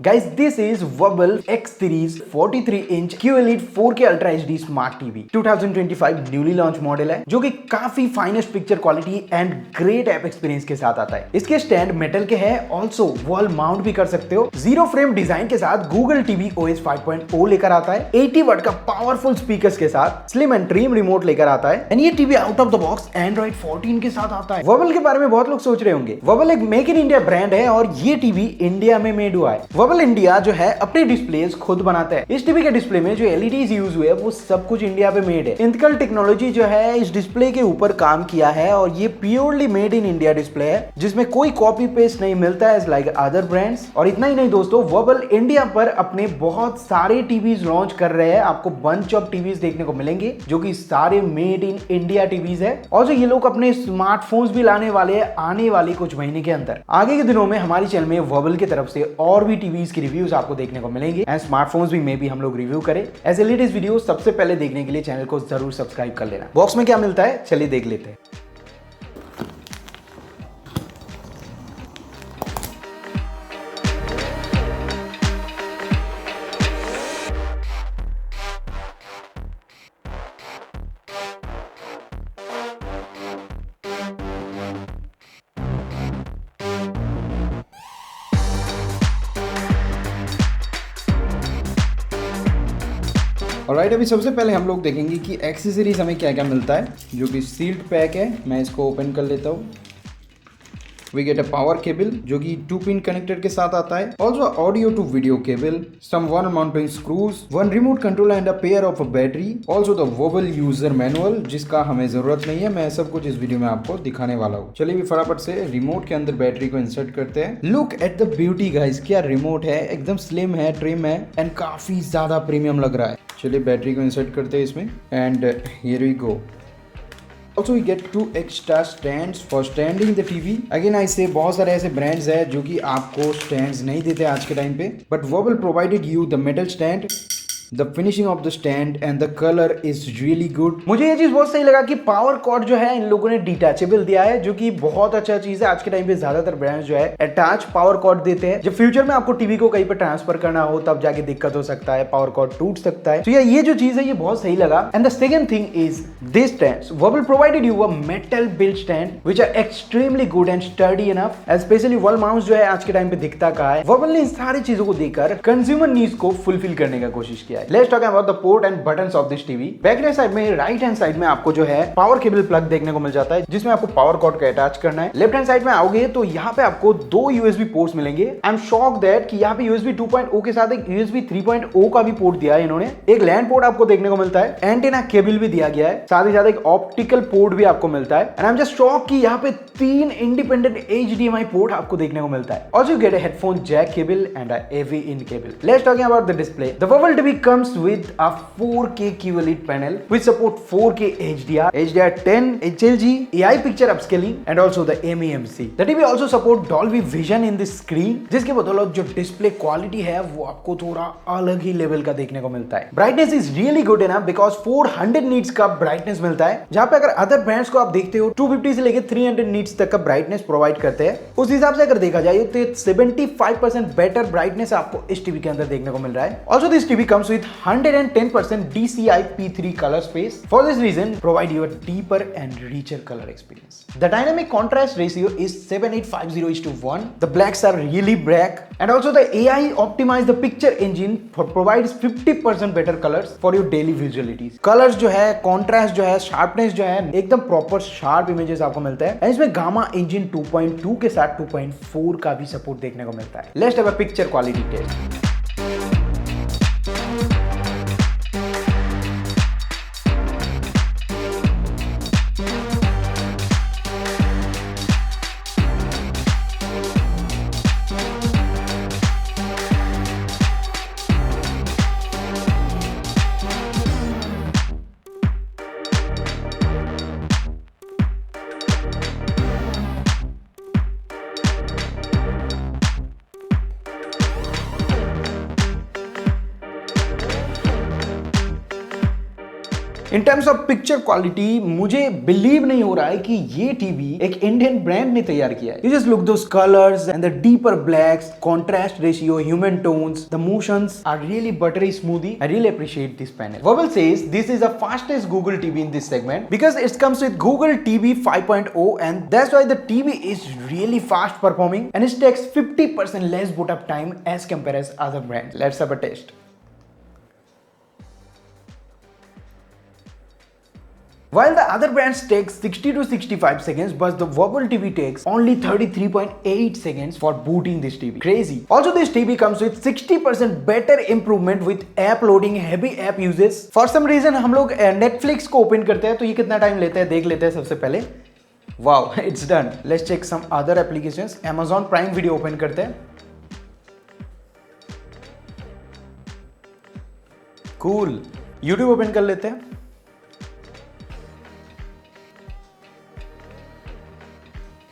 Guys this is Wobble X series 43 inch QLED 4K ultra HD smart TV 2025 newly launch model है जो कि काफी finest picture quality and great app experience के साथ आता है। इसके स्टैंड मेटल के हैं, ऑल्सो वॉल माउंट भी कर सकते हो। जीरो फ्रेम डिजाइन के साथ गूगल टीवी OS 5.0 लेकर आता है। 80 वाट का पावरफुल स्पीकर्स के साथ स्लिम एंड ट्रिम रिमोट लेकर आता है एंड ये TV out of the box Android 14 के साथ आता है। वबल के बारे में बहुत लोग सोच रहे होंगे, वबल एक मेक इन इंडिया ब्रांड है और ये टीवी इंडिया में मेड हुआ है। वबल इंडिया जो है अपने डिस्प्लेस खुद बनाता है। इस टीवी के डिस्प्ले में जो LEDs यूज हुए वो सब कुछ इंडिया पे मेड है। इंतकल टेक्नोलॉजी जो है इस डिस्प्ले के ऊपर काम किया है और ये purely made in India display है जिसमें कोई कॉपी पेस्ट नहीं मिलता है लाइक अदर ब्रांड्स। और इतना ही नहीं दोस्तों, वबल इंडिया पर अपने बहुत सारे टीवीज लॉन्च कर रहे हैं। आपको बंच ऑफ टीवीज देखने को मिलेंगे जो कि सारे मेड इन इंडिया टीवीज है और जो ये लोग अपने स्मार्टफोन्स भी लाने वाले हैं आने वाले कुछ महीने के अंदर। आगे के दिनों में हमारी चैनल में वबल की तरफ से और भी टीवीज की रिव्यूज आपको देखने को मिलेंगे एंड स्मार्टफोन्स भी मे भी हम लोग रिव्यू करें। ऐसे लेटेस्ट वीडियो सबसे पहले देखने के लिए चैनल को जरूर सब्सक्राइब कर लेना। बॉक्स में क्या मिलता है चलिए देख लेते हैं। ऑलराइट, अभी सबसे पहले हम लोग देखेंगे कि एक्सेसरीज हमें क्या क्या मिलता है, जो कि सील्ड पैक है। मैं इसको ओपन कर लेता हूँ। We get a power cable जो कि 2 पिन कनेक्टर के साथ आता है। Also audio to video cable, some wall mounting screws, one remote control and a pair of a battery. Also the Wobble user manual जिसका हमें जरूरत नहीं है। मैं सब कुछ इस वीडियो में आपको दिखाने वाला हूँ। चलिए भी फटाफट से रिमोट के अंदर बैटरी को इंसर्ट करते हैं। Look at the beauty guys, क्या रिमोट है, एकदम स्लिम है, ट्रिम है एंड काफी ज्यादा प्रीमियम लग रहा है। चलिए बैटरी को इंसर्ट करते हैं इसमें and here we go. Also we get 2 extra stands for standing the TV. Again I say बहुत सारे ऐसे brands है जो कि आपको stands नहीं देते आज के टाइम पे, but Wobble provided you the metal stand. The finishing of the stand and the color is really good. मुझे ये चीज बहुत सही लगा कि पावर कॉर्ड जो है इन लोगों ने डिटैचेबल दिया है, जो कि बहुत अच्छा चीज है। आज के टाइम पे ज्यादातर ब्रांड्स जो है अटैच पावर कॉर्ड देते हैं। जब फ्यूचर में आपको टीवी को कहीं पर ट्रांसफर करना हो तब जाके दिक्कत हो सकता है, पावर कॉर्ड टूट सकता है। तो ये जो चीज है ये बहुत सही लगा। And the second thing is this stands. Wobble provided you a metal build stand which are extremely good and sturdy enough. And specially wall mounts जो है आज के टाइम पे दिखता कहाँ है। वबल ने इन सारी चीजों को देकर कंज्यूमर नीड्स को फुलफिल करने का कोशिश किया है। Let's talk about the port and buttons of this TV. Back side में राइट हैंड साइड में आपको जो है पावर केबल प्लग देखने को मिल जाता है जिसमें आपको पावर कॉर्ड का अटैच करना है। लेफ्ट हैंड साइड में आओगे तो यहाँ पे आपको 2 USB पोर्ट्स मिलेंगे। आई एम शॉक दैट कि यहाँ पे USB 2.0 के साथ एक USB 3.0 का भी पोर्ट दिया है इन्होंने। एक लैंड पोर्ट आपको देखने को मिलता है, एंटीना केबल भी दिया गया है, साथ ही साथ एक ऑप्टिकल पोर्ट भी आपको मिलता है। And I am just shock कि यहाँ पे 3 इंडिपेंडेंट HDMI पोर्ट आपको देखने को मिलता है। Also you get a headphone jack cable and a AV in cable. Let's talk about the display. The Wobble TV comes with a 4K QLED panel which support 4K HDR, HDR10, HLG, AI picture upscaling and also the MEMC. The TV also support Dolby Vision in this screen जिसके बदौलत जो display quality है वो आपको थोड़ा अलग ही level का देखने को मिलता है। ब्राइटनेस इज रियली गुड है ना, बिकॉज 400 नीट्स का ब्राइटनेस मिलता है, जहां पे अगर अदर ब्रांड्स को आप देखते हो 250 से लेकर 300 नीट्स तक का ब्राइटनेस प्रोवाइड करते हैं। उस हिसाब से अगर देखा जाए तो 75% बेटर ब्राइटनेस आपको इस टीवी के अंदर देखने को मिल रहा है। Also this TV comes with 110% DCI P3 color space. For this reason, provide you a deeper and richer color experience. The dynamic contrast ratio is 7850:1. The blacks are really black, and also the AI optimized the picture engine for provides 50% better colors for your daily visualities. Colors जो है, contrast जो है, sharpness जो है, एकदम proper sharp images आपको मिलता है। इसमें गामा इंजन 2.2 के साथ 2.4 का भी सपोर्ट देखने को मिलता है। Let's have a picture quality test. In terms of picture quality मुझे बिलीव नहीं हो रहा है कि ये टीवी एक इंडियन ब्रांड ने तैयार किया है। You just look those colours and the deeper blacks, contrast ratio, human tones, the motions are really buttery smoothy. I really appreciate this panel. Verbal says this is the fastest Google TV in this segment because it comes with Google TV 5.0 and that's why the TV is really fast performing and it takes 50% less boot up time as compared as other brands. Let's have a test. While the other brands take 60 to 65 seconds, but the Verbal TV takes only 33.8 seconds for booting this TV. Crazy. Also, this TV comes with 60% better improvement with app loading, heavy app uses. For some reason, हम लोग Netflix को open करते हैं तो ये कितना time लेता है देख लेते हैं सबसे पहले. Wow, it's done. Let's check some other applications. Amazon Prime Video open करते हैं. Cool. YouTube open कर लेते हैं.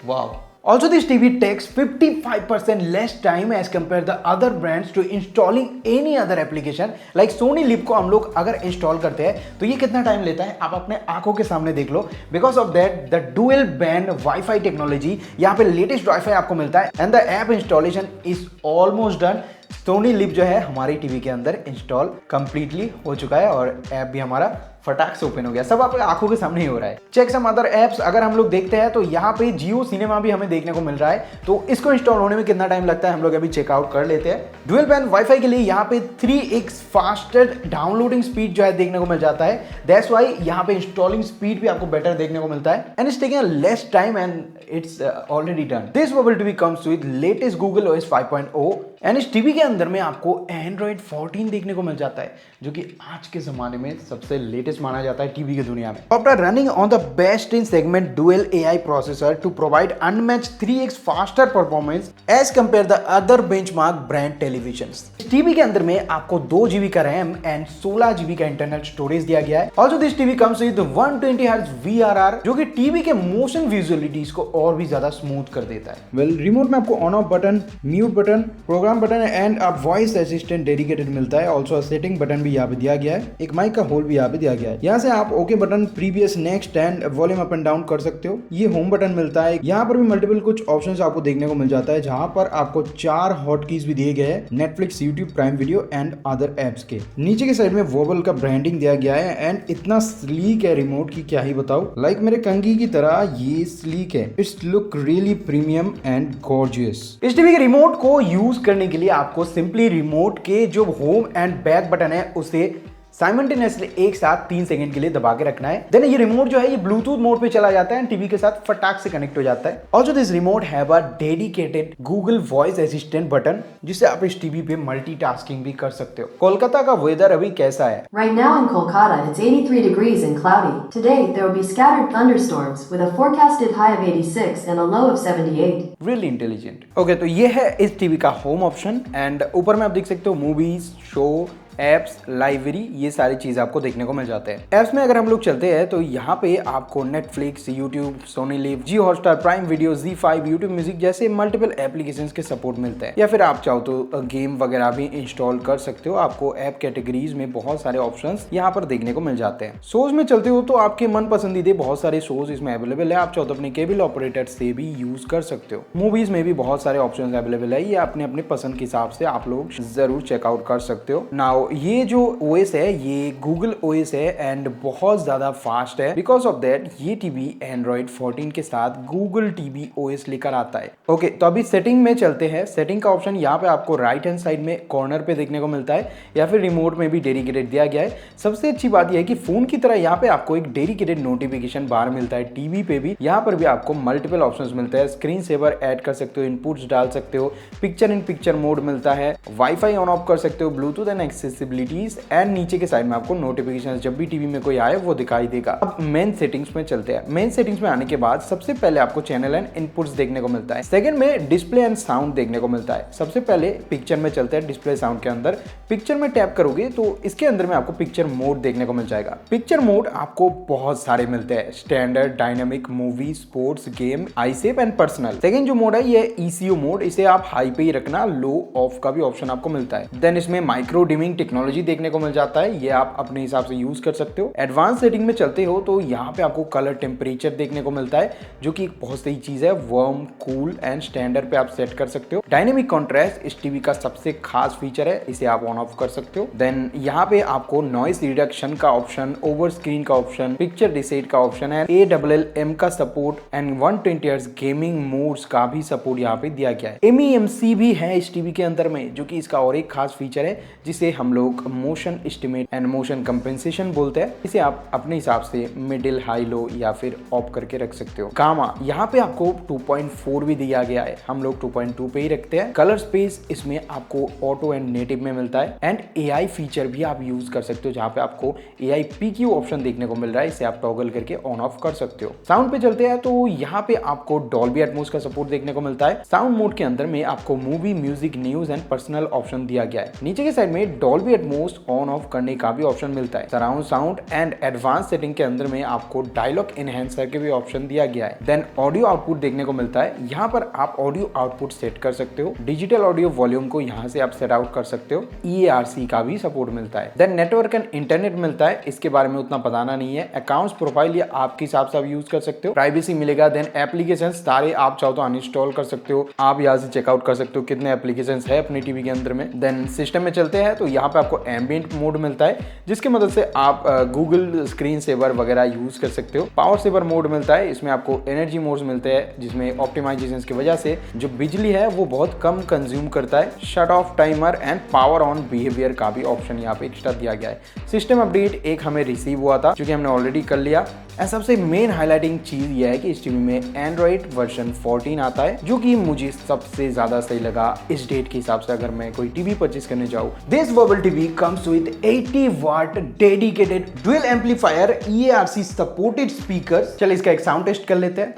Wow. Also, this TV takes 55% less time as compared the other brands to installing any other application. Like Sony Live को हम लोग अगर install करते हैं तो ये कितना टाइम लेता है आप अपने आंखों के सामने देख लो. Because of that, the dual band Wi-Fi technology, यहाँ पे लेटेस्ट Wi-Fi आपको मिलता है and the app installation is almost done. Sony Live जो है हमारी टीवी के अंदर इंस्टॉल कंप्लीटली हो चुका है और ऐप भी हमारा फटाक से ओपन हो गया. सब आपके आंखों के सामने ही हो रहा है. चेक सम अदर एप्स अगर हम लोग देखते हैं तो यहाँ पे जियो सिनेमा भी हमें देखने को मिल रहा है. तो इसको इंस्टॉल होने में कितना टाइम लगता है हम लोग अभी चेकआउट कर लेते हैं. डुअल बैंड वाईफाई के लिए यहाँ पे 3x फास्टर डाउनलोडिंग स्पीड जो है देखने को मिल जाता है. दैट्स वाई यहाँ पे इंस्टॉलिंग स्पीड भी आपको बेटर देखने को मिलता है and it's taking less time and it's already done. This Verbal TV comes with latest Google OS 5.0 and इस टीवी के अंदर में आपको Android 14 देखने को मिल जाता है जो कि आज के जमाने में सबसे लेटेस्ट माना जाता है टीवी की दुनिया में. After running on the best in segment dual AI processor to provide unmatched 3x faster performance as compared the other benchmark brand televisions. इस टीवी के अंदर में आपको 2GB का रैम एंड 16GB का इंटरनल स्टोरेज दिया गया है. Also this TV comes with 120 Hz VRR जो कि टीवी के मोशन विजुअलिटीज को और भी ज्यादा स्मूथ कर देता है. वेल रिमोट में आपको on off button, mute button, programme button and आप वॉइस असिस्टेंट डेडिकेटेड मिलता है. ऑल्सो सेटिंग बटन भी यहाँ पे दिया गया है. एक माइक का होल भी यहाँ पे दिया गया है. यहाँ से आप okay button, previous, next and volume up and down कर सकते हो. ये होम बटन मिलता है. यहाँ पर भी मल्टीपल कुछ ऑप्शंस आपको देखने को मिल जाता है जहाँ पर आपको 4 हॉट कीज भी दिए गए हैं Netflix, YouTube, prime video and other apps के. नीचे के साइड में Verbal का ब्रांडिंग दिया गया है एंड इतना स्लीक है रिमोट की क्या ही बताओ. लाइक मेरे कंघी की तरह ये स्लीक है. It's look really premium and gorgeous. इस टीवी के रिमोट को यूज करने के लिए आपको सिंपली रिमोट के जो होम एंड बैक बटन है उसे साइमल्टेनियसली एक साथ 3 सेकंड के लिए दबा के रखना है. देन ये रिमोट जो है ये ब्लूटूथ मोड पे चला जाता है टीवी के साथ फटाक से कनेक्ट हो जाता है. Also this remote have a dedicated Google voice assistant button जिससे आप इस टीवी पे मल्टीटास्किंग भी कर सकते हो. कोलकाता का वेदर अभी कैसा है? Right now in Kolkata it's 83 degrees and cloudy. Today there will be scattered thunderstorms with a forecasted high of 86 and a low of 78. Really intelligent. Okay तो ये है इस टीवी का होम ऑप्शन एंड ऊपर में आप देख सकते हो मूवीज, शो, एप्स, लाइब्रेरी, ये सारी चीज आपको देखने को मिल जाते हैं. एप्स में अगर हम लोग चलते हैं तो यहाँ पे आपको Netflix, YouTube, Sony LIV, Jio Hotstar, Prime Video, Z5, YouTube music जैसे मल्टीपल एप्लीकेशंस के सपोर्ट मिलते हैं. या फिर आप चाहो तो गेम वगैरह भी इंस्टॉल कर सकते हो. आपको ऐप कैटेगरीज में बहुत सारे ऑप्शंस यहाँ पर देखने को मिल जाते हैं. शोज में चलते हो तो आपके मन पसंदीदे बहुत सारे शोज इसमें अवेलेबल है. आप चाहो तो अपने केबल ऑपरेटर से भी यूज कर सकते हो. मूवीज में भी बहुत सारे ऑप्शन अवेलेबल है. ये अपने अपने पसंद के हिसाब से आप लोग जरूर चेकआउट कर सकते हो. नाउ ये जो OS है ये Google OS है एंड बहुत ज्यादा फास्ट है. बिकॉज ऑफ दैट ये टीवी Android 14 के साथ Google TV OS लेकर आता है. ओके तो अभी सेटिंग में चलते हैं. सेटिंग का ऑप्शन यहाँ पे आपको राइट हैंड साइड में कॉर्नर पे देखने को मिलता है या फिर रिमोट में भी डेडिकेटेड दिया गया है. सबसे अच्छी बात यह है कि फोन की तरह यहाँ पे आपको एक डेडिकेटेड नोटिफिकेशन बार मिलता है. टीवी पे भी यहाँ पर भी आपको मल्टीपल ऑप्शंस मिलते हैं. स्क्रीन सेवर ऐड कर सकते हो, इनपुट्स डाल सकते हो, पिक्चर इन पिक्चर मोड मिलता है, वाईफाई ऑन ऑफ कर सकते हो, ब्लूटूथ एंड एक्सेसिबिलिटीज एंड नीचे के साइड में आपको नोटिफिकेशन जब भी टीवी में कोई आए वो दिखाई देगा. अब मेन सेटिंग्स में चलते हैं. मेन सेटिंग्स में आने के बाद सबसे पहले आपको चैनल एंड इनपुट्स देखने को मिलता है. सेकंड में डिस्प्ले एंड साउंड देखने को मिलता है. सबसे पहले पिक्चर में चलते हैं. डिस्प्ले साउंड के अंदर पिक्चर में टैप करोगे तो इसके अंदर में आपको पिक्चर मोड देखने को मिल जाएगा. पिक्चर मोड आपको बहुत सारे मिलते हैं. Standard, dynamic, movie, sports, game, आईसेप एंड पर्सनल. सेकंड जो मोड है ये ECO मोड. इसे आप हाई पे ही रखना. लो ऑफ का भी ऑप्शन आपको मिलता है. देन इसमें माइक्रो डिमिंग टेक्नोलॉजी देखने को मिल जाता है, ये आप अपने हिसाब से यूज कर सकते हो। एडवांस सेटिंग में चलते हो तो यहाँ पे आपको कलर टेम्परेचर देखने को मिलता है, जो कि एक बहुत सही चीज है। वार्म, कूल एंड स्टैंडर्ड पे आप सेट कर सकते हो। डायनेमिक कॉन्ट्रास्ट इस टीवी का सबसे खास फीचर है, इसे आप ऑन ऑफ कर सकते हो। देन यहाँ पे आपको नॉइस रिडक्शन का ऑप्शन, ओवर स्क्रीन का ऑप्शन, पिक्चर रिसेट का ऑप्शन है, ALLM का support and 120 hertz gaming modes का भी सपोर्ट यहाँ पे दिया गया है। MEMC भी है इस टीवी के अंदर में, जो कि इसका और एक खास फीचर है, जिसे हम लोग motion estimate and motion compensation बोलते हैं। इसे आप अपने हिसाब से मिडिल, हाई, लो या फिर ऑफ करके रख सकते हो। गामा यहाँ पे आपको 2.4 भी दिया गया है, हम लोग 2.2 पे ही रखते हैं। कलर स्पेस इसमें आपको ऑटो एंड नेटिव में मिलता है एंड AI फीचर भी आप यूज कर सकते हो, जहाँ पे आपको AI PQ ऑप्शन देखने को मिल रहा है, इसे आप टॉगल करके ऑन ऑफ कर सकते हो। साउंड पे चलते हैं तो यहाँ पे आपको डॉल्बी एटमॉस का सपोर्ट देखने को मिलता है। साउंड मोड के अंदर में आपको movie, music, news and personal option दिया गया है। नीचे के साइड में डॉल्बी एटमॉस ऑन ऑफ करने का भी ऑप्शन मिलता है। Surround sound and advance setting के अंदर में आपको डायलॉग एनहेंसर के भी ऑप्शन दिया गया है। देन ऑडियो आउटपुट देखने को मिलता है, यहाँ पर आप ऑडियो आउटपुट सेट कर सकते हो। डिजिटल ऑडियो वॉल्यूम को यहाँ से आप सेट आउट कर सकते हो। EARC का भी सपोर्ट मिलता है। देन नेटवर्क एंड इंटरनेट मिलता है, इसके बारे में उतना बताना नहीं है। अकाउंट्स प्रोफाइल या आपके हिसाब से आप यूज कर सकते हो। प्राइवेसी मिलेगा। देन एप्लीकेशन सारे आप चाहो तो अनइंस्टॉल कर सकते हो, आप यहाँ से चेकआउट कर सकते हो कितने एप्लीकेशन है अपने टीवी के अंदर में। देन सिस्टम में चलते हैं तो यहाँ पे आपको एम्बिएंट मोड मिलता है, जिसकी मदद से आप गूगल स्क्रीन सेवर वगैरह यूज कर सकते हो। पावर सेवर मोड मिलता है, इसमें आपको एनर्जी मोड्स मिलते हैं, जिसमें ऑप्टिमाइजेशन की वजह से जो बिजली है वो बहुत कम कंज्यूम करता है। Shut off timer and power on behaviour का भी ऑप्शन यहाँ पे एक्स्ट्रा दिया गया है। सिस्टम अपडेट एक हमें रिसीव हुआ था, जो कि हमने ऑलरेडी कर लिया। एंड सबसे मेन हाईलाइटिंग चीज यह है कि इस टीवी में एंड्रॉइड वर्जन 14 आता है, जो कि मुझे सबसे ज्यादा सही लगा इस डेट के हिसाब से। अगर मैं कोई टीवी परचेस करने जाऊँ, this Wobble TV comes with 80 watt dedicated dual amplifier, EARC supported speakers. चलिए इसका एक साउंड टेस्ट कर लेते हैं।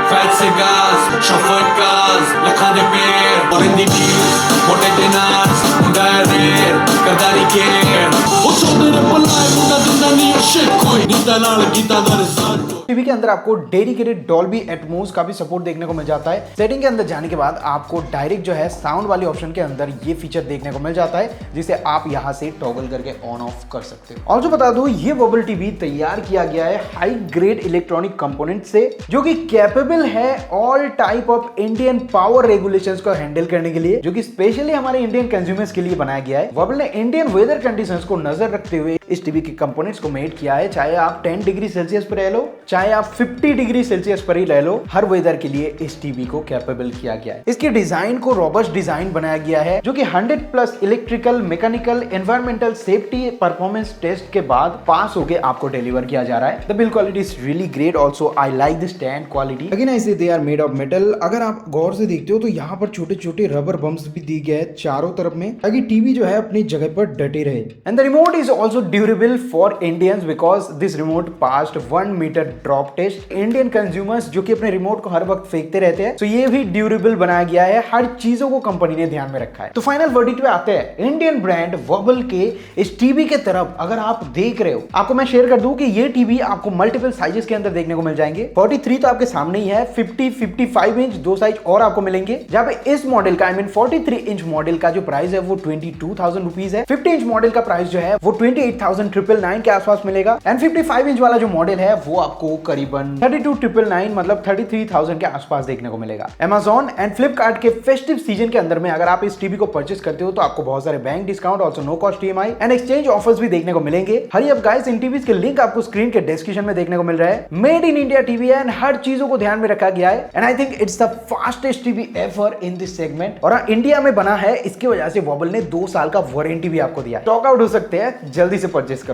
Fat cigars, chauffeur cars, लखा दे पेड़, औरंदी नील्स, मोटे दिनार्स, मुंडा रेर, करदारी केर, वो छोटे रे पलाए, मुंडा जिंदा नहीं shit कोई, नींदा नाल गीता दा रिजल्ट। टीवी के अंदर आपको डेडिकेटेड डॉल्बी एटमॉस का भी सपोर्ट देखने को मिल जाता है। सेटिंग के अंदर जाने के बाद आपको डायरेक्ट जो है साउंड वाले ऑप्शन के अंदर ये फीचर देखने को मिल जाता है, जिसे आप यहां से टॉगल करके ऑन ऑफ कर सकते हो। और जो बता दूं, ये वोबल टीवी तैयार किया गया है हाई ग्रेड इलेक्ट्रॉनिक कंपोनेंट से, जो कि कैपेबल है all type of Indian power regulations को हैंडल करने के लिए, जो कि स्पेशली हमारे इंडियन कंज्यूमर्स के लिए बनाया गया है। वोबल ने इंडियन वेदर कंडीशंस को नजर रखते हुए इस टीवी के कंपोनेंट्स को मेड किया है। चाहे आप 10 डिग्री सेल्सियस पर रह लो, चाहे आप 50 डिग्री सेल्सियस पर ही रह लो, हर वेदर के लिए इस टीवी को कैपेबल किया गया है। इसके डिजाइन को रोबस्ट डिजाइन बनाया गया है, जो कि 100+ electrical, mechanical, environmental safety performance test के बाद पास होके आपको डिलीवर किया जा रहा है। The build quality is really great. Also I like the stand quality. Again I say they are made of metal. अगर आप गौर से देखते हो तो यहाँ पर छोटे छोटे रबर बम्प्स भी दिए गए हैं चारों तरफ में, ताकि टीवी जो है अपनी जगह पर डटे रहे। And the remote is also durable for Indians, because this remote passed 1 metre drop test. Indian consumers जो कि अपने रिमोट को हर वक्त फेंकते रहते हैं, तो ये भी ड्यूरेबल बनाया गया है। हर चीजों को कंपनी ने ध्यान में रखा है। तो फाइनल वर्डिक्ट पे आते हैं। इंडियन ब्रांड वोबल के इस टीवी के तरफ अगर आप देख रहे हो, आपको मैं शेयर कर दूं कि ये टीवी आपको मल्टीपल साइजेस के अंदर देखने को मिल जाएंगे। 43 तो आपके सामने ही है, 50, 55 इंच 2 साइज और आपको मिलेंगे। जहां पे इस मॉडल का 43 इंच मॉडल का जो प्राइस है वो 22,000 रुपीज है। 50 इंच मॉडल का प्राइस जो है वो 28,999 के आसपास मिलेगा। एंड 55 इंच वाला जो मॉडल है वो आपको करीबन 32,999 मतलब 33,000 के आसपास देखने को मिलेगा। Amazon एंड फ्लिपकार्ट के फेस्टिव सीजन के अंदर में अगर आप इस टीवी को परचेस करते हो तो आपको बहुत सारे bank discount, also no cost EMI and exchange offers भी देखने को मिलेंगे। हरी अप गाइस, इन टीवीज के लिंक आपको स्क्रीन के डिस्क्रिप्शन में देखने को मिल रहा है। मेड इन इंडिया टीवी है एंड हर चीजों को ध्यान में रखा गया है। And I think it's the fastest TV ever in this segment. और इंडिया में बना है, इसकी वजह से वोबल ने 2 साल का वारंटी भी आपको दिया। स्टॉक आउट हो सकते हैं, जल्दी से परचेस करो।